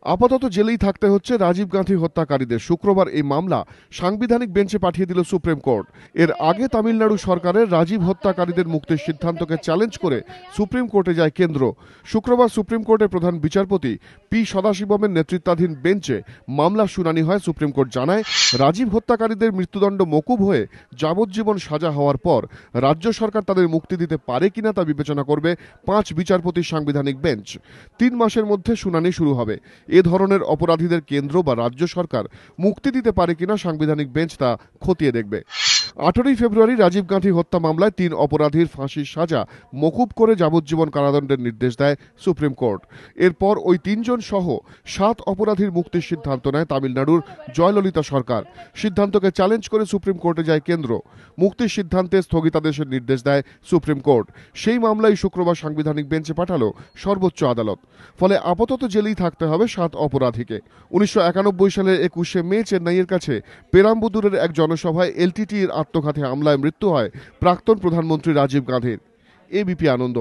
আপাতত জেলেই থাকতে হচ্ছে রাজীব গান্ধী হত্যাকারীদের। শুক্রবার এই মামলা সাংবিধানিক বেঞ্চে পাঠিয়ে দিল সুপ্রিম কোর্ট। এর আগে তামিলনাড়ু সরকারের রাজীব হত্যাকারীদের মুক্তির সিদ্ধান্তকে চ্যালেঞ্জ করে সুপ্রিম কোর্টে যায় কেন্দ্র। শুক্রবার সুপ্রিম কোর্টের প্রধান বিচারপতি পি সদাশিবমের নেতৃত্বাধীন বেঞ্চে মামলার শুনানি হয়। সুপ্রিম কোর্ট জানায়, রাজীব হত্যাকারীদের মৃত্যুদণ্ড মকুব হয়ে যাবজ্জীবন সাজা হওয়ার পর রাজ্য সরকার তাদের মুক্তি দিতে পারে কিনা তা বিবেচনা করবে 5 বিচারপতির সাংবিধানিক বেঞ্চ। 3 মাসের মধ্যে শুনানি শুরু হবে। এ ধরনের অপরাধীদের কেন্দ্র বা রাজ্য সরকার মুক্তি দিতে পারে কিনা সাংবিধানিক বেঞ্চ তা খতিয়ে দেখবে। 18 ফেব্রুয়ারি রাজীব গান্ধী হত্যা মামলায় 3 অপরাধীর ফাঁসির সাজা মকুব করে যাবজ্জীবন কারাদণ্ডের নির্দেশ দেয় সুপ্রিম কোর্ট। এরপর ওই 3 জন সহ 7 অপরাধীর মুক্তির সিদ্ধান্ত নেয় তামিলনাড়ুর জয়ললিতা সরকার। সিদ্ধান্তকে চ্যালেঞ্জ করে সুপ্রিম কোর্টে যায় কেন্দ্র। মুক্তির সিদ্ধান্তে স্থগিতাদেশের নির্দেশ দেয় সুপ্রিম কোর্ট। সেই মামলাই শুক্রবার সাংবিধানিক বেঞ্চে পাঠালো সর্বোচ্চ আদালত। ফলে আপাতত জেলেই থাকতে হবে 7 অপরাধীকে। 1991 সালের 21শে মে চেন্নাইয়ের কাছে পেরাম্বুদুরের এক জনসভায় এলটিটিইর আত্মঘাতী হামলায় মৃত্যু হয় প্রাক্তন প্রধানমন্ত্রী রাজীব গান্ধীর। এবিপি আনন্দ।